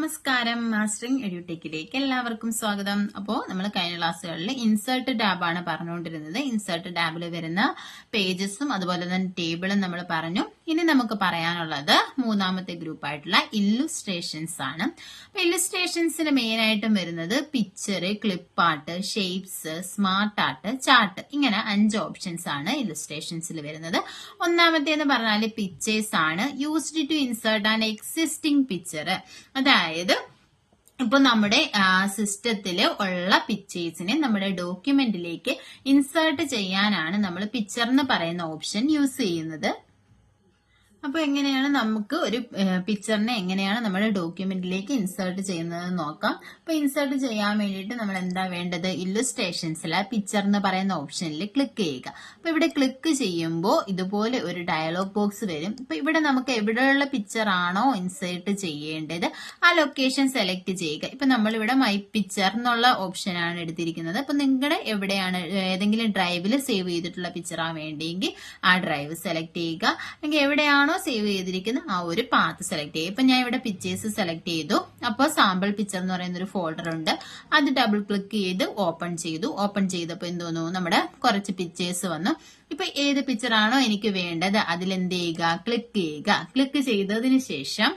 നമസ്കാരം, മാസ്റ്ററിംഗ് എഡ്യൂടെക്കിലേക്ക് എല്ലാവർക്കും സ്വാഗതം. അപ്പോൾ നമ്മൾ കഴിഞ്ഞ ക്ലാസ്സുകളിൽ ഇൻസേർട്ട് ടാബാണ് പറഞ്ഞുകൊണ്ടിരുന്നത്. ഇൻസേർട്ട് ടാബിൽ വരുന്ന പേജസും അതുപോലെ തന്നെ ടേബിളും നമ്മൾ പറഞ്ഞു. ഇനി നമുക്ക് പറയാനുള്ളത് മൂന്നാമത്തെ ഗ്രൂപ്പായിട്ടുള്ള ഇല്ലുസ്ട്രേഷൻസ് ആണ്. അപ്പൊ ഇല്ലുസ്ട്രേഷൻസിന് മെയിൻ ആയിട്ടും വരുന്നത് picture, clip art, shapes, smart art, chart, ഇങ്ങനെ 5 ഓപ്ഷൻസ് ആണ് ഇല്ലുസ്ട്രേഷൻസിൽ വരുന്നത്. ഒന്നാമത്തേന്ന് പറഞ്ഞാൽ പിക്ചേഴ്സ് ആണ്. Used to insert an existing picture, അതായത് ഇപ്പൊ നമ്മുടെ സിസ്റ്റത്തിൽ ഉള്ള പിക്ചേഴ്സിനെ നമ്മുടെ ഡോക്യുമെന്റിലേക്ക് ഇൻസേർട്ട് ചെയ്യാനാണ് നമ്മൾ പിക്ചർ എന്ന് പറയുന്ന ഓപ്ഷൻ യൂസ് ചെയ്യുന്നത്. അപ്പൊ എങ്ങനെയാണ് നമുക്ക് ഒരു പിക്ചറിനെ എങ്ങനെയാണ് നമ്മുടെ ഡോക്യുമെന്റിലേക്ക് ഇൻസേർട്ട് ചെയ്യുന്നത് നോക്കാം. അപ്പൊ ഇൻസേർട്ട് ചെയ്യാൻ വേണ്ടിയിട്ട് നമ്മൾ എന്താ വേണ്ടത്, ഇല്ലുസ്ട്രേഷൻസിലെ പിക്ചർ എന്ന് പറയുന്ന ഓപ്ഷനിൽ ക്ലിക്ക് ചെയ്യുക. അപ്പൊ ഇവിടെ ക്ലിക്ക് ചെയ്യുമ്പോൾ ഇതുപോലെ ഒരു ഡയലോഗ് ബോക്സ് വരും. അപ്പൊ ഇവിടെ നമുക്ക് എവിടെയുള്ള പിക്ചർ ആണോ ഇൻസേർട്ട് ചെയ്യേണ്ടത് ആ ലൊക്കേഷൻ സെലക്ട് ചെയ്യുക. ഇപ്പൊ നമ്മളിവിടെ മൈ പിക്ചർ എന്നുള്ള ഓപ്ഷനാണ് എടുത്തിരിക്കുന്നത്. അപ്പൊ നിങ്ങളുടെ എവിടെയാണ് ഏതെങ്കിലും ഡ്രൈവിൽ സേവ് ചെയ്തിട്ടുള്ള പിക്ചറാ വേണ്ടിയെങ്കിൽ ആ ഡ്രൈവ് സെലക്ട് ചെയ്യുക. അല്ലെങ്കിൽ എവിടെയാണോ സേവ് ചെയ്തിരിക്കുന്ന ആ ഒരു പാത്ത് സെലക്ട് ചെയ്യുക. ഇപ്പൊ ഞാൻ ഇവിടെ പിക്ചേഴ്സ് സെലക്ട് ചെയ്തു. അപ്പോൾ സാമ്പിൾ പിക്ചർ എന്ന് പറയുന്ന ഒരു ഫോൾഡർ ഉണ്ട്. അത് ഡബിൾ ക്ലിക്ക് ചെയ്ത് ഓപ്പൺ ചെയ്തു. ഓപ്പൺ ചെയ്തപ്പോൾ എന്ത് തോന്നുന്നു, നമ്മുടെ കുറച്ച് പിക്ചേഴ്സ് വന്നു. ഇപ്പൊ ഏത് പിക്ചർ ആണോ എനിക്ക് വേണ്ടത് അതിലെന്ത് ചെയ്യുക, ക്ലിക്ക് ചെയ്യുക. ക്ലിക്ക് ചെയ്തതിന് ശേഷം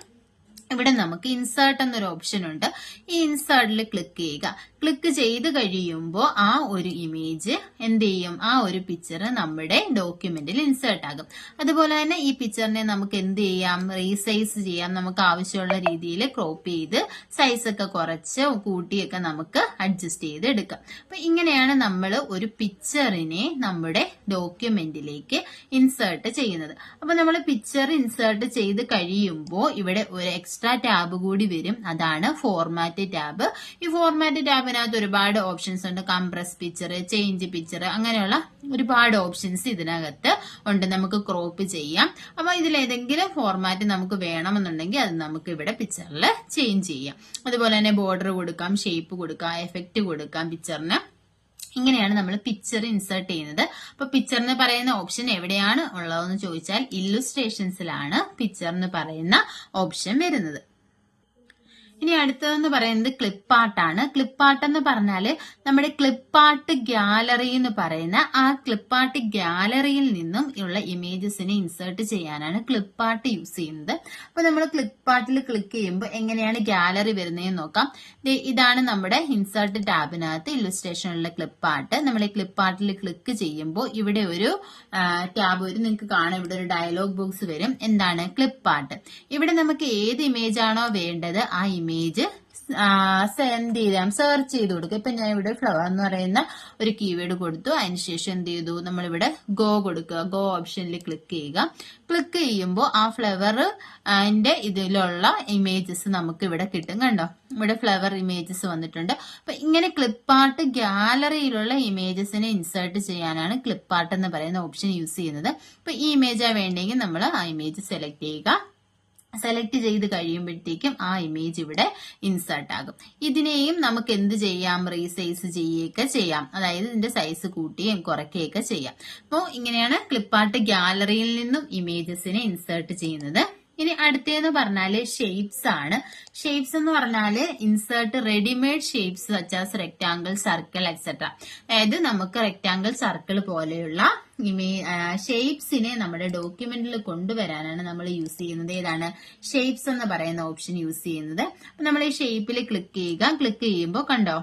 ഇവിടെ നമുക്ക് ഇൻസേർട്ട് എന്നൊരു ഓപ്ഷൻ ഉണ്ട്. ഈ ഇൻസേർട്ടിൽ ക്ലിക്ക് ചെയ്യുക. ക്ലിക്ക് ചെയ്ത് കഴിയുമ്പോൾ ആ ഒരു ഇമേജ് എന്ത് ചെയ്യും, ആ ഒരു പിക്ചർ നമ്മുടെ ഡോക്യുമെന്റിൽ ഇൻസേർട്ട് ആകും. അതുപോലെ തന്നെ ഈ പിക്ചറിനെ നമുക്ക് എന്ത് ചെയ്യാം, റീസൈസ് ചെയ്യാം. നമുക്ക് ആവശ്യമുള്ള രീതിയിൽ ക്രോപ്പ് ചെയ്ത് സൈസ് ഒക്കെ കുറച്ച് കൂട്ടിയൊക്കെ നമുക്ക് അഡ്ജസ്റ്റ് ചെയ്ത് എടുക്കാം. അപ്പൊ ഇങ്ങനെയാണ് നമ്മൾ ഒരു പിക്ചറിനെ നമ്മുടെ ഡോക്യുമെന്റിലേക്ക് ഇൻസേർട്ട് ചെയ്യുന്നത്. അപ്പൊ നമ്മൾ പിക്ചർ ഇൻസേർട്ട് ചെയ്ത് കഴിയുമ്പോൾ ഇവിടെ ഒരു എക്സ്ട്രാ ടാബ് കൂടി വരും. അതാണ് ഫോർമാറ്റ് ടാബ്. ഈ ഫോർമാറ്റ് ടാബിനകത്ത് ഒരുപാട് ഓപ്ഷൻസ് ഉണ്ട്. കംപ്രസ് പിക്ചർ, ചേഞ്ച് പിക്ചർ, അങ്ങനെയുള്ള ഒരുപാട് ഓപ്ഷൻസ് ഇതിനകത്ത് ഉണ്ട്. നമുക്ക് ക്രോപ്പ് ചെയ്യാം. അപ്പൊ ഇതിലേതെങ്കിലും ഫോർമാറ്റ് നമുക്ക് വേണമെന്നുണ്ടെങ്കിൽ അത് നമുക്ക് ഇവിടെ പിക്ചറിൽ ചേഞ്ച് ചെയ്യാം. അതുപോലെ തന്നെ ബോർഡർ കൊടുക്കാം, ഷേപ്പ് കൊടുക്കാം, എഫക്റ്റ് കൊടുക്കാം പിക്ചറിന്. ഇങ്ങനെയാണ് നമ്മൾ പിക്ചർ ഇൻസേർട്ട് ചെയ്യുന്നത്. അപ്പൊ പിക്ചർ എന്ന് പറയുന്ന ഓപ്ഷൻ എവിടെയാണ് ഉള്ളതെന്ന് ചോദിച്ചാൽ ഇല്ലുസ്ട്രേഷൻസിലാണ് പിക്ചർ എന്ന് പറയുന്ന ഓപ്ഷൻ വരുന്നത്. ഇനി അടുത്തതെന്ന് പറയുന്നത് ക്ലിപ്പ് ആർട്ടാണ്. ക്ലിപ്പ് ആർട്ട് എന്ന് പറഞ്ഞാല് നമ്മുടെ ക്ലിപ്പ് ആർട്ട് ഗ്യാലറി എന്ന് പറയുന്ന ആ ക്ലിപ്പ് ആർട്ട് ഗ്യാലറിയിൽ നിന്നും ഉള്ള ഇമേജസിനെ ഇൻസേർട്ട് ചെയ്യാനാണ് ക്ലിപ്പ് ആർട്ട് യൂസ് ചെയ്യുന്നത്. അപ്പൊ നമ്മൾ ക്ലിപ്പ് ആർട്ടിൽ ക്ലിക്ക് ചെയ്യുമ്പോൾ എങ്ങനെയാണ് ഗ്യാലറി വരുന്നതെന്ന് നോക്കാം. ഇതാണ് നമ്മുടെ ഇൻസേർട്ട് ടാബിനകത്ത് ഇല്ലുസ്ട്രേഷനുള്ള ക്ലിപ്പ് ആർട്ട്. നമ്മൾ ഈ ക്ലിപ്പ് ആർട്ടിൽ ക്ലിക്ക് ചെയ്യുമ്പോൾ ഇവിടെ ഒരു ടാബ് വരും. നിങ്ങൾക്ക് കാണാം, ഇവിടെ ഒരു ഡയലോഗ് ബോക്സ് വരും. എന്താണ്, ക്ലിപ്പ് ആർട്ട്. ഇവിടെ നമുക്ക് ഏത് ഇമേജ് ആണോ വേണ്ടത് ആ ഇമേജ് എന്ത് ചെയ്യാം, സെർച്ച് ചെയ്ത് കൊടുക്കുക. ഇപ്പൊ ഞാൻ ഇവിടെ ഫ്ലവർ എന്ന് പറയുന്ന ഒരു കീവേഡ് കൊടുത്തു. അതിനുശേഷം എന്ത് ചെയ്തു, നമ്മളിവിടെ ഗോ കൊടുക്കുക. ഗോ ഓപ്ഷനിൽ ക്ലിക്ക് ചെയ്യുക. ക്ലിക്ക് ചെയ്യുമ്പോൾ ആ ഫ്ലവർ ഇതിലുള്ള ഇമേജസ് നമുക്ക് ഇവിടെ കിട്ടും. കണ്ടോ, ഇവിടെ ഫ്ലവർ ഇമേജസ് വന്നിട്ടുണ്ട്. അപ്പൊ ഇങ്ങനെ ക്ലിപ്പ് ആർട്ട് ഗ്യാലറിയിലുള്ള ഇമേജസിനെ ഇൻസേർട്ട് ചെയ്യാനാണ് ക്ലിപ്പ് ആർട്ട് എന്ന് പറയുന്ന ഓപ്ഷൻ യൂസ് ചെയ്യുന്നത്. അപ്പൊ ഈ ഇമേജാ വേണ്ടെങ്കിൽ നമ്മൾ ആ ഇമേജ് സെലക്ട് ചെയ്യുക. സെലക്ട് ചെയ്ത് കഴിയുമ്പോഴത്തേക്കും ആ ഇമേജ് ഇവിടെ ഇൻസേർട്ട് ആകും. ഇതിനെയും നമുക്ക് എന്ത് ചെയ്യാം, റീസൈസ് ചെയ്യുകയൊക്കെ ചെയ്യാം. അതായത് ഇതിന്റെ സൈസ് കൂട്ടുകയും കുറയ്ക്കുകയൊക്കെ ചെയ്യാം. അപ്പോൾ ഇങ്ങനെയാണ് ക്ലിപ്പ് ആർട്ട് ഗ്യാലറിയിൽ നിന്നും ഇമേജസിനെ ഇൻസേർട്ട് ചെയ്യുന്നത്. ഇനി അടുത്തേന്ന് പറഞ്ഞാല് ഷേപ്സ് ആണ്. ഷേപ്സ് എന്ന് പറഞ്ഞാല് insert readymade shapes such as rectangle, circle etcetera. അതായത് നമുക്ക് റെക്ടാങ്കിൾ, സർക്കിൾ പോലെയുള്ള ഷേപ്സിനെ നമ്മുടെ ഡോക്യുമെന്റിൽ കൊണ്ടുവരാനാണ് നമ്മൾ യൂസ് ചെയ്യുന്നത്. ഏതാണ്, ഷേപ്സ് എന്ന് പറയുന്ന ഓപ്ഷൻ യൂസ് ചെയ്യുന്നത്. അപ്പൊ നമ്മൾ ഈ ഷേപ്പിൽ ക്ലിക്ക് ചെയ്യുക. ക്ലിക്ക് ചെയ്യുമ്പോൾ കണ്ടോ,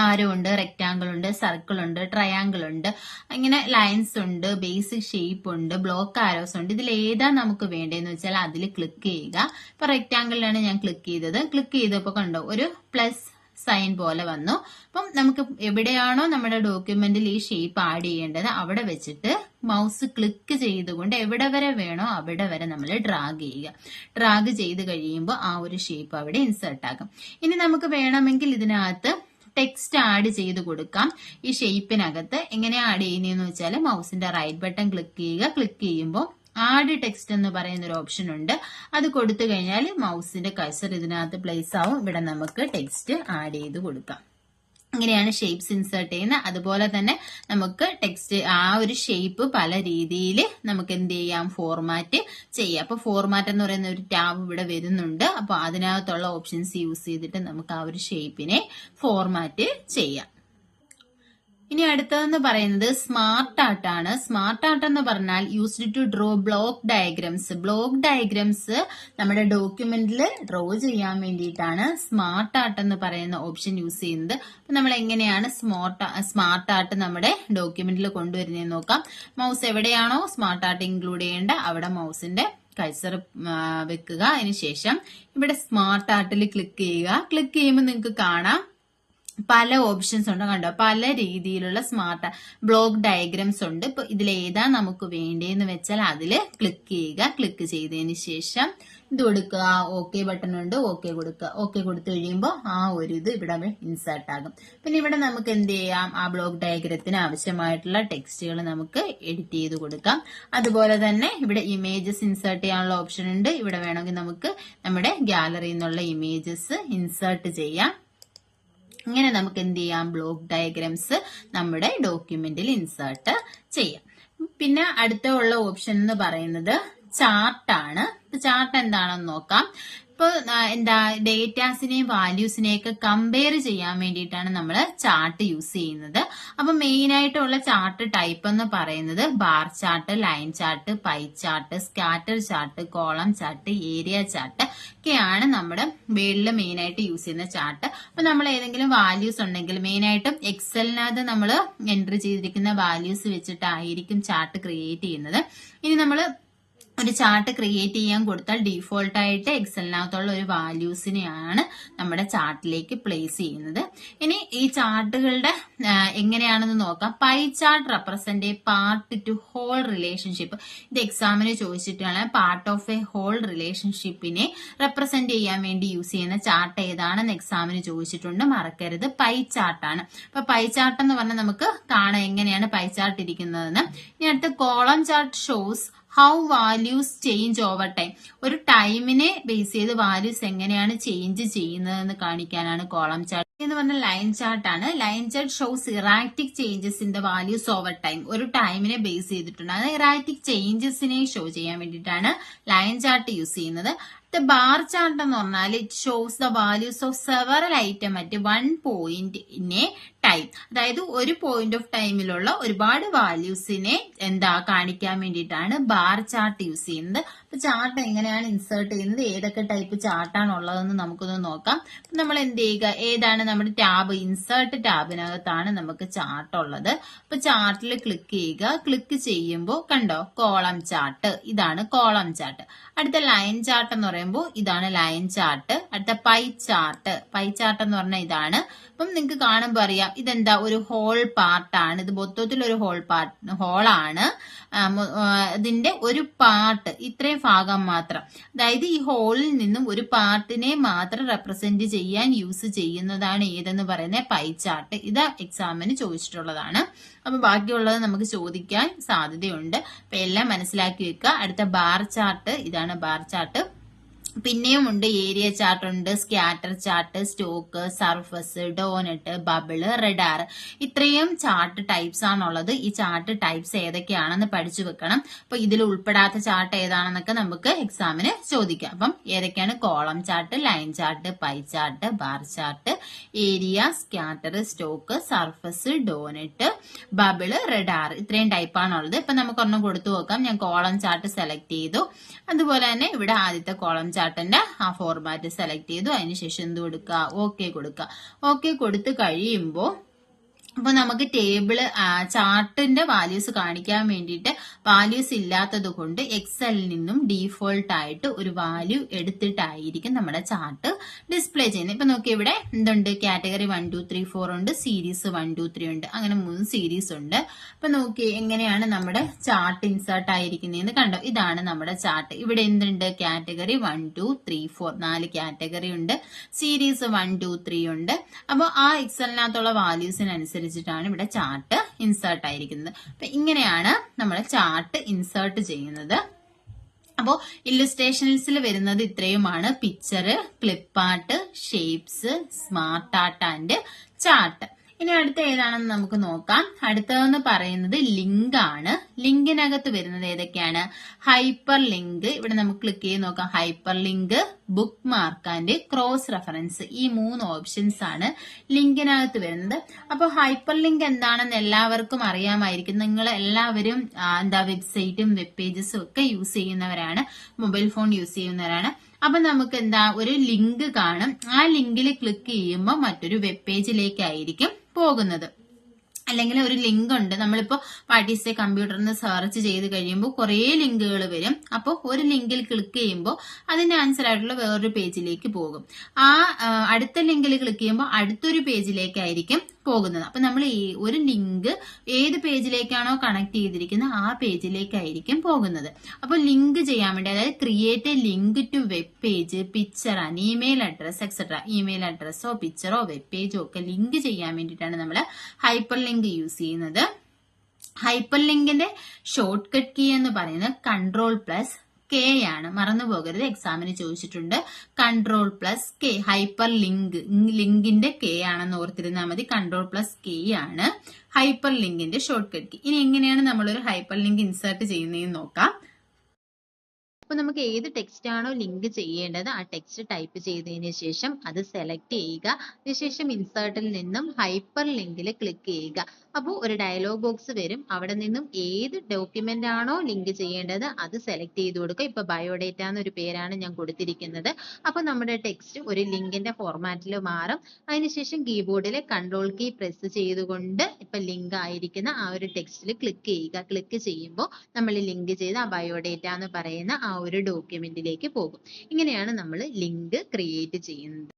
ആരോ ഉണ്ട്, റെക്ടാങ്കിൾ ഉണ്ട്, സർക്കിൾ ഉണ്ട്, ട്രയാങ്കിൾ ഉണ്ട്, ഇങ്ങനെ ലൈൻസ് ഉണ്ട്, ബേസിക് ഷേപ്പ് ഉണ്ട്, ബ്ലോക്ക് ആരോസ് ഉണ്ട്. ഇതിൽ ഏതാ നമുക്ക് വേണ്ടതെന്ന് വെച്ചാൽ അതിൽ ക്ലിക്ക് ചെയ്യുക. ഇപ്പൊ റെക്ടാങ്കിളിലാണ് ഞാൻ ക്ലിക്ക് ചെയ്തത്. ക്ലിക്ക് ചെയ്തപ്പോൾ കണ്ടോ ഒരു പ്ലസ് സൈൻ പോലെ വന്നു. അപ്പം നമുക്ക് എവിടെയാണോ നമ്മുടെ ഡോക്യുമെന്റിൽ ഈ ഷേപ്പ് ആഡ് ചെയ്യേണ്ടത് അവിടെ വെച്ചിട്ട് മൗസ് ക്ലിക്ക് ചെയ്തുകൊണ്ട് എവിടെ വരെ വേണോ അവിടെ വരെ നമ്മൾ ഡ്രാഗ് ചെയ്യുക. ഡ്രാഗ് ചെയ്ത് കഴിയുമ്പോൾ ആ ഒരു ഷേപ്പ് അവിടെ ഇൻസേർട്ട് ആകും. ഇനി നമുക്ക് വേണമെങ്കിൽ ഇതിനകത്ത് ടെക്സ്റ്റ് ആഡ് ചെയ്ത് കൊടുക്കാം. ഈ ഷേപ്പിനകത്ത് എങ്ങനെ ആഡ് ചെയ്യുന്നതെന്ന് വെച്ചാൽ മൗസിന്റെ റൈറ്റ് ബട്ടൺ ക്ലിക്ക് ചെയ്യുക. ക്ലിക്ക് ചെയ്യുമ്പോൾ ആഡ് ടെക്സ്റ്റ് എന്ന് പറയുന്ന ഒരു ഓപ്ഷൻ ഉണ്ട്. അത് കൊടുത്തു കഴിഞ്ഞാൽ മൗസിന്റെ കഴ്സർ ഇതിനകത്ത് പ്ലേസ് ആവും. ഇവിടെ നമുക്ക് ടെക്സ്റ്റ് ആഡ് ചെയ്ത് കൊടുക്കാം. ഇങ്ങനെയാണ് ഷേപ്സ് ഇൻസേർട്ട് ചെയ്യുന്നത്. അതുപോലെ തന്നെ നമുക്ക് ടെക്സ്റ്റ് ആ ഒരു ഷേപ്പ് പല രീതിയിൽ നമുക്ക് എന്ത് ചെയ്യാം, ഫോർമാറ്റ് ചെയ്യാം. അപ്പൊ ഫോർമാറ്റ് എന്ന് പറയുന്ന ഒരു ടാബ് ഇവിടെ വരുന്നുണ്ട്. അപ്പൊ അതിനകത്തുള്ള ഓപ്ഷൻസ് യൂസ് ചെയ്തിട്ട് നമുക്ക് ആ ഒരു ഷേപ്പിനെ ഫോർമാറ്റ് ചെയ്യാം. ഇനി അടുത്തതെന്ന് പറയുന്നത് സ്മാർട്ട് ആർട്ട് ആണ്. സ്മാർട്ട് ആർട്ട് എന്ന് പറഞ്ഞാൽ used to draw block diagrams. Block diagrams നമ്മുടെ ഡോക്യുമെന്റിൽ ഡ്രോ ചെയ്യാൻ വേണ്ടിയിട്ടാണ് സ്മാർട്ട് ആർട്ട് എന്ന് പറയുന്ന ഓപ്ഷൻ യൂസ് ചെയ്യുന്നത്. അപ്പൊ നമ്മൾ എങ്ങനെയാണ് സ്മാർട്ട് ആർട്ട് നമ്മുടെ ഡോക്യുമെന്റിൽ കൊണ്ടുവരുന്നതെന്ന് നോക്കാം. മൗസ് എവിടെയാണോ സ്മാർട്ട് ആർട്ട് ഇൻക്ലൂഡ് ചെയ്യേണ്ട അവിടെ മൗസിന്റെ കഴ്സർ വെക്കുക. അതിനുശേഷം ഇവിടെ സ്മാർട്ട് ആർട്ടിൽ ക്ലിക്ക് ചെയ്യുക. ക്ലിക്ക് ചെയ്യുമ്പോൾ നിങ്ങൾക്ക് കാണാം പല ഓപ്ഷൻസ് ഉണ്ട്, കണ്ടോ, പല രീതിയിലുള്ള സ്മാർട്ട് ബ്ലോക്ക് ഡയഗ്രംസ് ഉണ്ട്. ഇപ്പൊ ഇതിലേതാ നമുക്ക് വേണ്ടതെന്ന് വെച്ചാൽ അതിൽ ക്ലിക്ക് ചെയ്യുക. ക്ലിക്ക് ചെയ്തതിന് ശേഷം ഇത് കൊടുക്കുക, ഓക്കെ ബട്ടൺ ഉണ്ട്, ഓക്കെ കൊടുക്കുക. ഓക്കെ കൊടുത്തു കഴിയുമ്പോൾ ആ ഒരു ഇത് ഇവിടെ ഇൻസേർട്ട് ആകും. പിന്നെ ഇവിടെ നമുക്ക് എന്ത് ചെയ്യാം, ആ ബ്ലോക്ക് ഡയഗ്രത്തിന് ആവശ്യമായിട്ടുള്ള ടെക്സ്റ്റുകൾ നമുക്ക് എഡിറ്റ് ചെയ്ത് കൊടുക്കാം. അതുപോലെ തന്നെ ഇവിടെ ഇമേജസ് ഇൻസേർട്ട് ചെയ്യാനുള്ള ഓപ്ഷൻ ഉണ്ട്. ഇവിടെ വേണമെങ്കിൽ നമുക്ക് നമ്മുടെ ഗാലറിയിൽ നിന്നുള്ള ഇമേജസ് ഇൻസേർട്ട് ചെയ്യാം. ഇങ്ങനെ നമുക്ക് എന്ത് ചെയ്യാം, ബ്ലോക്ക് ഡയഗ്രംസ് നമ്മുടെ ഡോക്യുമെന്റിൽ ഇൻസേർട്ട് ചെയ്യാം. പിന്നെ അടുത്ത ഉള്ള ഓപ്ഷൻ എന്ന് പറയുന്നത് ചാർട്ടാണ്. ചാർട്ട് എന്താണെന്ന് നോക്കാം. ഇപ്പൊ എന്താ, ഡേറ്റാസിനെയും വാല്യൂസിനെയൊക്കെ കമ്പയർ ചെയ്യാൻ വേണ്ടിയിട്ടാണ് നമ്മൾ ചാർട്ട് യൂസ് ചെയ്യുന്നത്. അപ്പൊ മെയിൻ ആയിട്ടുള്ള ചാർട്ട് ടൈപ്പ് എന്ന് പറയുന്നത് bar chart, line chart, pie chart, scatter chart, column chart, area chart ഒക്കെയാണ് നമ്മുടെ വേൾഡിൽ മെയിൻ ആയിട്ട് യൂസ് ചെയ്യുന്ന ചാർട്ട്. അപ്പൊ നമ്മൾ ഏതെങ്കിലും വാല്യൂസ് ഉണ്ടെങ്കിൽ മെയിൻ ആയിട്ടും എക്സലിനകത്ത് നമ്മൾ എൻട്രി ചെയ്തിരിക്കുന്ന വാല്യൂസ് വെച്ചിട്ടായിരിക്കും ചാർട്ട് ക്രിയേറ്റ് ചെയ്യുന്നത്. ഇനി നമ്മൾ ഒരു ചാർട്ട് ക്രിയേറ്റ് ചെയ്യാൻ കൊടുത്താൽ ഡീഫോൾട്ട് ആയിട്ട് എക്സലിനകത്തുള്ള ഒരു വാല്യൂസിനെയാണ് നമ്മുടെ ചാർട്ടിലേക്ക് പ്ലേസ് ചെയ്യുന്നത്. ഇനി ഈ ചാർട്ടുകളുടെ എങ്ങനെയാണെന്ന് നോക്കാം. Pie chart represent a part to whole relationship. ഇത് എക്സാമിന് ചോദിച്ചിട്ടാണ്. പാർട്ട് ഓഫ് എ ഹോൾ റിലേഷൻഷിപ്പിനെ റെപ്രസെന്റ് ചെയ്യാൻ വേണ്ടി യൂസ് ചെയ്യുന്ന ചാർട്ട് ഏതാണെന്ന് എക്സാമിന് ചോദിച്ചിട്ടുണ്ട്. മറക്കരുത്, പൈ ചാർട്ടാണ്. അപ്പൊ പൈ ചാർട്ട് എന്ന് പറഞ്ഞാൽ നമുക്ക് കാണാം എങ്ങനെയാണ് പൈ ചാർട്ട് ഇരിക്കുന്നതെന്ന്. ഇനി അടുത്ത column chart shows how values change over time. ഒരു ടൈമിനെ ബേസ് ചെയ്ത് വാല്യൂസ് എങ്ങനെയാണ് ചേഞ്ച് ചെയ്യുന്നതെന്ന് കാണിക്കാനാണ് കോളം ചാർട്ട്. എന്ന് പറഞ്ഞാൽ ലൈൻ ചാർട്ടാണ്. Line chart shows erratic changes in the values over time. ഒരു ടൈമിനെ ബേസ് ചെയ്തിട്ടുണ്ട്. അത് ഇറാറ്റിക് ചേഞ്ചസിനെ ഷോ ചെയ്യാൻ വേണ്ടിയിട്ടാണ് ലൈൻ ചാർട്ട് യൂസ് ചെയ്യുന്നത്. ബാർ ചാർട്ട് എന്ന് പറഞ്ഞാൽ it shows the values of several item at one point in A time. അതായത് ഒരു പോയിന്റ് ഓഫ് ടൈമിലുള്ള ഒരുപാട് വാല്യൂസിനെ കാണിക്കാൻ വേണ്ടിയിട്ടാണ് ബാർ ചാർട്ട് യൂസ് ചെയ്യുന്നത്. അപ്പൊ ചാർട്ട് എങ്ങനെയാണ് ഇൻസേർട്ട് ചെയ്യുന്നത്, ഏതൊക്കെ ടൈപ്പ് ചാർട്ടാണ് ഉള്ളതെന്ന് നമുക്കൊന്ന് നോക്കാം. നമ്മൾ എന്ത് ചെയ്യുക, ഏതാണ് നമ്മുടെ ടാബ്, ഇൻസേർട്ട് ടാബിനകത്താണ് നമുക്ക് ചാർട്ട് ഉള്ളത്. അപ്പൊ ചാർട്ടിൽ ക്ലിക്ക് ചെയ്യുക. ക്ലിക്ക് ചെയ്യുമ്പോൾ കണ്ടോ കോളം ചാർട്ട്, ഇതാണ് കോളം ചാർട്ട്. അടുത്ത ലൈൻ ചാർട്ട് എന്ന് പറയുമ്പോൾ ഇതാണ് ലൈൻ ചാർട്ട്. അടുത്ത പൈ ചാർട്ട്. പൈ ചാർട്ട് എന്ന് പറഞ്ഞാൽ ഇതാണ്. അപ്പം നിങ്ങൾക്ക് കാണുമ്പോൾ അറിയാം ഇതെന്താ, ഒരു ഹോൾ പാർട്ടാണ്. ഇത് മൊത്തത്തിൽ ഒരു ഹോളാണ്. ഇതിന്റെ ഒരു പാർട്ട്, ഇത്രയും ഭാഗം മാത്രം. അതായത് ഈ ഹോളിൽ നിന്നും ഒരു പാർട്ടിനെ മാത്രം റെപ്രസെന്റ് ചെയ്യാൻ യൂസ് ചെയ്യുന്നതാണ് ഏതെന്ന് പറയുന്നത് പൈ ചാർട്ട്. ഇത് എക്സാമിന് ചോദിച്ചിട്ടുള്ളതാണ്. അപ്പൊ ബാക്കിയുള്ളത് നമുക്ക് ചോദിക്കാൻ സാധ്യതയുണ്ട്. അപ്പൊ എല്ലാം മനസ്സിലാക്കി വെക്കുക. അടുത്ത ബാർ ചാർട്ട്, ഇതാണ് ബാർ ചാർട്ട്. പിന്നെയും ഉണ്ട് ഏരിയ ചാർട്ട് ഉണ്ട്, scatter chart, stock, surface, donut, bubble, radar. ഇത്രയും ചാർട്ട് ടൈപ്സ് ആണുള്ളത്. ഈ ചാർട്ട് ടൈപ്സ് ഏതൊക്കെയാണെന്ന് പഠിച്ചു വെക്കണം. അപ്പൊ ഇതിൽ ഉൾപ്പെടാത്ത ചാർട്ട് ഏതാണെന്നൊക്കെ നമുക്ക് എക്സാമിന് ചോദിക്കാം. അപ്പം ഏതൊക്കെയാണ് column chart, line chart, pie chart, bar chart, area, scatter, stock, surface, donut, bubble, radar. ഇത്രയും ടൈപ്പാണുള്ളത്. ഇപ്പൊ നമുക്ക് ഒരെണ്ണം കൊടുത്തു നോക്കാം. ഞാൻ കോളം ചാർട്ട് സെലക്ട് ചെയ്തു. അതുപോലെ തന്നെ ഇവിടെ ആദ്യത്തെ കോളം ചാർട്ടിന്റെ ആ ഫോർമാറ്റ് സെലക്ട് ചെയ്തു. അതിനുശേഷം എന്ത് കൊടുക്കുക, ഓക്കെ കൊടുക്കുക. ഓക്കെ കൊടുത്തു കഴിയുമ്പോൾ അപ്പൊ നമുക്ക് ടേബിള് ചാർട്ടിന്റെ വാല്യൂസ് കാണിക്കാൻ വേണ്ടിയിട്ട് വാല്യൂസ് ഇല്ലാത്തത് കൊണ്ട് എക്സലിൽ നിന്നും ഡീഫോൾട്ട് ആയിട്ട് ഒരു വാല്യൂ എടുത്തിട്ടായിരിക്കും നമ്മുടെ ചാർട്ട് ഡിസ്പ്ലേ ചെയ്യുന്നത്. ഇപ്പൊ നോക്കി ഇവിടെ എന്തുണ്ട്, കാറ്റഗറി 1 2 3 4 ഉണ്ട്, സീരീസ് 1 2 3 ഉണ്ട്, അങ്ങനെ 3 സീരീസ് ഉണ്ട്. അപ്പൊ നോക്കി എങ്ങനെയാണ് നമ്മുടെ ചാർട്ട് ഇൻസേർട്ട് ആയിരിക്കുന്നതെന്ന് കണ്ടോ. ഇതാണ് നമ്മുടെ ചാർട്ട്. ഇവിടെ എന്തുണ്ട്, കാറ്റഗറി 1 2 3 4 4 കാറ്റഗറി ഉണ്ട്, സീരീസ് 1 2 3 ഉണ്ട്. അപ്പൊ ആ എക്സലിനകത്തുള്ള വാല്യൂസിനനുസരിച്ച് ാണ് ഇവിടെ ചാർട്ട് ഇൻസേർട്ട് ആയിരിക്കുന്നത്. അപ്പൊ ഇങ്ങനെയാണ് നമ്മൾ ചാർട്ട് ഇൻസേർട്ട് ചെയ്യുന്നത്. അപ്പോ ഇല്ലുസ്ട്രേഷൻസിൽ വരുന്നത് ഇത്രയുമാണ്: picture, clip art, shapes, smart art and chart. ഇനി അടുത്ത ഏതാണെന്ന് നമുക്ക് നോക്കാം. അടുത്തതെന്ന് പറയുന്നത് ലിങ്ക് ആണ്. ലിങ്കിനകത്ത് വരുന്നത് ഏതൊക്കെയാണ്? Hyper link. ഇവിടെ നമുക്ക് ക്ലിക്ക് ചെയ്ത് നോക്കാം. Hyper link, book mark and cross reference, ഈ 3 ഓപ്ഷൻസ് ആണ് ലിങ്കിനകത്ത് വരുന്നത്. അപ്പോൾ ഹൈപ്പർ ലിങ്ക് എന്താണെന്ന് എല്ലാവർക്കും അറിയാമായിരിക്കും. നിങ്ങൾ എല്ലാവരും വെബ്സൈറ്റും വെബ് പേജസും ഒക്കെ യൂസ് ചെയ്യുന്നവരാണ്, മൊബൈൽ ഫോൺ യൂസ് ചെയ്യുന്നവരാണ്. അപ്പൊ നമുക്ക് ഒരു ലിങ്ക് കാണും. ആ ലിങ്കിൽ ക്ലിക്ക് ചെയ്യുമ്പോൾ മറ്റൊരു വെബ് പേജിലേക്കായിരിക്കും പോകുന്നത്. അല്ലെങ്കിൽ ഒരു ലിങ്ക് ഉണ്ട്, നമ്മളിപ്പോ വാട്ട് ഈസ് എ കമ്പ്യൂട്ടറിന് സെർച്ച് ചെയ്ത് കഴിയുമ്പോൾ കുറേ ലിങ്കുകൾ വരും. അപ്പോൾ ഒരു ലിങ്കിൽ ക്ലിക്ക് ചെയ്യുമ്പോൾ അതിന്റെ ആൻസർ ആയിട്ടുള്ള വേറൊരു പേജിലേക്ക് പോകും. അടുത്ത ലിങ്കിൽ ക്ലിക്ക് ചെയ്യുമ്പോൾ അടുത്തൊരു പേജിലേക്കായിരിക്കും പോകുന്നത്. അപ്പൊ നമ്മൾ ഒരു ലിങ്ക് ഏത് പേജിലേക്കാണോ കണക്ട് ചെയ്തിരിക്കുന്നത് ആ പേജിലേക്കായിരിക്കും പോകുന്നത്. അപ്പൊ ലിങ്ക് ചെയ്യാൻ വേണ്ടി, അതായത് create a link to web page, picture and email address etcetera, ഇമെയിൽ അഡ്രസ്സോ പിക്ചറോ വെബ് പേജോ ഒക്കെ ലിങ്ക് ചെയ്യാൻ വേണ്ടിയിട്ടാണ് നമ്മൾ ഹൈപ്പർ ലിങ്ക് യൂസ് ചെയ്യുന്നത്. ഹൈപ്പർ ലിങ്കിന്റെ ഷോർട്ട് കട്ട് കീ എന്ന് പറയുന്നത് Ctrl+K ആണ്. മറന്നു പോകരുത്, എക്സാമിന് ചോദിച്ചിട്ടുണ്ട്. Ctrl+K, ഹൈപ്പർ ലിങ്കിന്റെ K ആണെന്ന് ഓർത്തിരുന്നാൽ മതി. Ctrl+K ആണ് ഹൈപ്പർ ലിങ്കിന്റെ ഷോർട്ട് കട്ട് കീ. ഇനി എങ്ങനെയാണ് നമ്മളൊരു ഹൈപ്പർ ലിങ്ക് ഇൻസേർട്ട് ചെയ്യുന്നതെന്ന് നോക്കാം. അപ്പൊ നമുക്ക് ഏത് ടെക്സ്റ്റ് ആണോ ലിങ്ക് ചെയ്യേണ്ടത് ആ ടെക്സ്റ്റ് ടൈപ്പ് ചെയ്തതിന് ശേഷം അത് സെലക്ട് ചെയ്യുക. അതിനുശേഷം ഇൻസേർട്ടിൽ നിന്നും ഹൈപ്പർ ലിങ്കിൽ ക്ലിക്ക് ചെയ്യുക. അപ്പോൾ ഒരു ഡയലോഗ് ബോക്സ് വരും. അവിടെ നിന്നും ഏത് ഡോക്യുമെന്റ് ആണോ ലിങ്ക് ചെയ്യേണ്ടത് അത് സെലക്ട് ചെയ്ത് കൊടുക്കുക. ഇപ്പൊ ബയോഡേറ്റ എന്നൊരു പേരാണ് ഞാൻ കൊടുത്തിരിക്കുന്നത്. അപ്പൊ നമ്മുടെ ടെക്സ്റ്റ് ഒരു ലിങ്കിന്റെ ഫോർമാറ്റിൽ മാറും. അതിനുശേഷം കീബോർഡിൽ കൺട്രോൾ കീ പ്രസ് ചെയ്തുകൊണ്ട് ഇപ്പൊ ലിങ്ക് ആയിരിക്കുന്ന ആ ഒരു ടെക്സ്റ്റിൽ ക്ലിക്ക് ചെയ്യുക. ക്ലിക്ക് ചെയ്യുമ്പോൾ നമ്മൾ ലിങ്ക് ചെയ്ത ആ ബയോഡേറ്റ എന്ന് പറയുന്ന ആ ഒരു ഡോക്യുമെന്റിലേക്ക് പോകും. ഇങ്ങനെയാണ് നമ്മൾ ലിങ്ക് ക്രിയേറ്റ് ചെയ്യുന്നത്.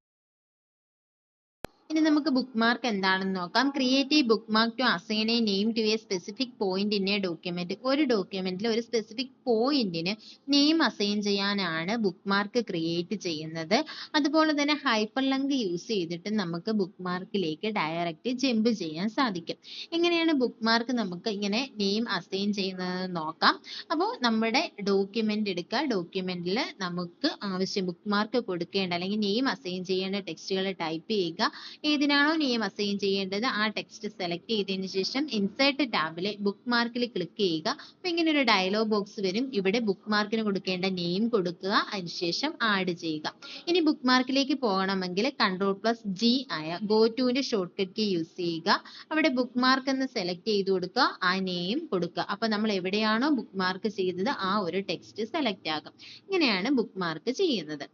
ഇനി നമുക്ക് ബുക്ക് മാർക്ക് എന്താണെന്ന് നോക്കാം. Create a bookmark to assign a name to a specific point in a document. ഒരു ഡോക്യുമെന്റിൽ ഒരു സ്പെസിഫിക് പോയിന്റിന് നെയിം അസൈൻ ചെയ്യാനാണ് ബുക്ക് മാർക്ക് ക്രിയേറ്റ് ചെയ്യുന്നത്. അതുപോലെ തന്നെ ഹൈപ്പർ ലിങ്ക് യൂസ് ചെയ്തിട്ട് നമുക്ക് ബുക്ക് മാർക്കിലേക്ക് ഡയറക്റ്റ് ജമ്പ് ചെയ്യാൻ സാധിക്കും. എങ്ങനെയാണ് ബുക്ക് മാർക്ക് നമുക്ക് ഇങ്ങനെ നെയിം അസൈൻ ചെയ്യുന്നത് നോക്കാം. അപ്പോൾ നമ്മുടെ ഡോക്യുമെന്റ് എടുക്കുക. ഡോക്യുമെന്റിൽ നമുക്ക് ആവശ്യം ബുക്ക് മാർക്ക് കൊടുക്കേണ്ട അല്ലെങ്കിൽ നെയിം അസൈൻ ചെയ്യേണ്ട ടെക്സ്റ്റുകൾ ടൈപ്പ് ചെയ്യുക. ഏതിനാണോ നെയിം അസൈൻ ചെയ്യേണ്ടത് ആ ടെക്സ്റ്റ് സെലക്ട് ചെയ്തതിനു ശേഷം ഇൻസേർട്ട് ടാബിലെ ബുക്ക് മാർക്കിൽ ക്ലിക്ക് ചെയ്യുക. അപ്പൊ ഇങ്ങനെ ഒരു ഡയലോഗ് ബോക്സ് വരും. ഇവിടെ ബുക്ക് മാർക്കിന് കൊടുക്കേണ്ട നെയിം കൊടുക്കുക. അതിനുശേഷം ആഡ് ചെയ്യുക. ഇനി ബുക്ക് മാർക്കിലേക്ക് പോകണമെങ്കിൽ Ctrl+G ആയ ഗോ ടുവിന്റെ ഷോർട്ട് കട്ട് കീ യൂസ് ചെയ്യുക. അവിടെ ബുക്ക് മാർക്ക് എന്ന് സെലക്ട് ചെയ്ത് കൊടുക്കുക. ആ നെയിം കൊടുക്കുക. അപ്പൊ നമ്മൾ എവിടെയാണോ ബുക്ക് മാർക്ക് ചെയ്തത് ആ ഒരു ടെക്സ്റ്റ് സെലക്ട് ആകും. ഇങ്ങനെയാണ് ബുക്ക് മാർക്ക് ചെയ്യുന്നത്.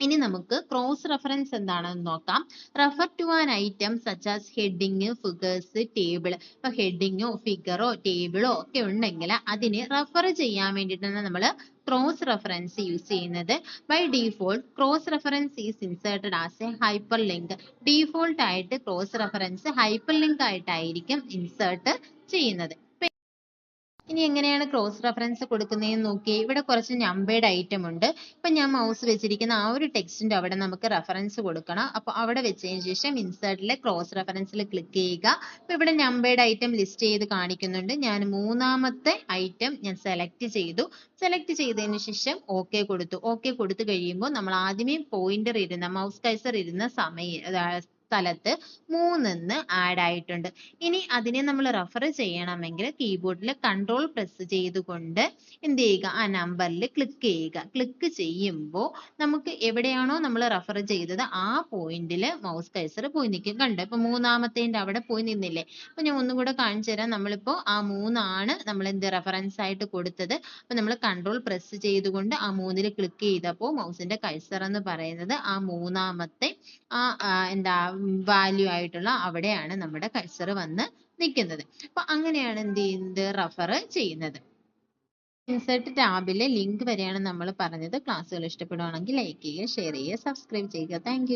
ഇനി നമുക്ക് ക്രോസ് റെഫറൻസ് എന്താണെന്ന് നോക്കാം. Refer to an item such as heading, figures, table. ഇപ്പൊ ഹെഡിങ്ങോ ഫിഗറോ ടേബിളോ ഒക്കെ ഉണ്ടെങ്കിൽ അതിന് റെഫർ ചെയ്യാൻ വേണ്ടിയിട്ടാണ് നമ്മൾ ക്രോസ് റെഫറൻസ് യൂസ് ചെയ്യുന്നത്. By default cross reference is inserted as a hyperlink. Default ആയിട്ട് ക്രോസ് റെഫറൻസ് ഹൈപ്പർ ലിങ്ക് ആയിട്ടായിരിക്കും ഇൻസേർട്ട് ചെയ്യുന്നത്. ഇനി എങ്ങനെയാണ് ക്രോസ് റെഫറൻസ് കൊടുക്കുന്നതെന്ന് നോക്കിയേ. ഇവിടെ കുറച്ച് നമ്പേർഡ് ഐറ്റം ഉണ്ട്. ഇപ്പൊ ഞാൻ മൗസ് വെച്ചിരിക്കുന്ന ആ ഒരു ടെക്സ്റ്റിന്റെ അവിടെ നമുക്ക് റെഫറൻസ് കൊടുക്കണം. അപ്പൊ അവിടെ വെച്ചതിന് ശേഷം ഇൻസേർട്ടിലെ ക്രോസ് റെഫറൻസിൽ ക്ലിക്ക് ചെയ്യുക. ഇപ്പൊ ഇവിടെ നമ്പേർഡ് ഐറ്റം ലിസ്റ്റ് ചെയ്ത് കാണിക്കുന്നുണ്ട്. ഞാൻ 3ാമത്തെ ഐറ്റം ഞാൻ സെലക്ട് ചെയ്തു. സെലക്ട് ചെയ്തതിന് ശേഷം ഓക്കെ കൊടുത്തു. ഓക്കെ കൊടുത്തു കഴിയുമ്പോൾ നമ്മൾ ആദ്യമേ പോയിന്റർ ഇരുന്ന മൗസ് കഴ്സർ ഇരുന്ന സ്ഥലത്ത് 3 ആഡ് ആയിട്ടുണ്ട്. ഇനി അതിനെ നമ്മൾ റെഫർ ചെയ്യണമെങ്കിൽ കീബോർഡിൽ കൺട്രോൾ പ്രസ് ചെയ്തുകൊണ്ട് എന്ത് ചെയ്യുക, ആ നമ്പറിൽ ക്ലിക്ക് ചെയ്യുക. ക്ലിക്ക് ചെയ്യുമ്പോൾ നമുക്ക് എവിടെയാണോ നമ്മൾ റെഫർ ചെയ്തത് ആ പോയിന്റിൽ മൗസ് കഴ്സർ പോയി നിൽക്കും. കണ്ടോ, ഇപ്പൊ 3ാമത്തേന്റെ അവിടെ പോയി നിന്നില്ലേ. അപ്പൊ ഞാൻ ഒന്നും കൂടെ കാണിച്ചു തരാം. നമ്മളിപ്പോ ആ 3 ആണ് നമ്മൾ എന്ത് റെഫറൻസ് ആയിട്ട് കൊടുത്തത്. അപ്പൊ നമ്മൾ കൺട്രോൾ പ്രസ് ചെയ്തുകൊണ്ട് ആ 3ൽ ക്ലിക്ക് ചെയ്തപ്പോൾ മൗസിന്റെ കഴ്സർ എന്ന് പറയുന്നത് ആ 3ാമത്തെ വാല്യൂ ആയിട്ടുള്ള അവിടെയാണ് നമ്മുടെ കഴ്സർ വന്ന് നിൽക്കുന്നത്. അപ്പൊ അങ്ങനെയാണ് എന്ത് ചെയ്യുന്നത്, റെഫർ ചെയ്യുന്നത്. ഇൻസേർട്ട് ടാബിലെ ലിങ്ക് വരെയാണ് നമ്മൾ പറഞ്ഞത്. ക്ലാസ്സുകൾ ഇഷ്ടപ്പെടുവാണെങ്കിൽ ലൈക്ക് ചെയ്യുക, ഷെയർ ചെയ്യുക, സബ്സ്ക്രൈബ് ചെയ്യുക. താങ്ക്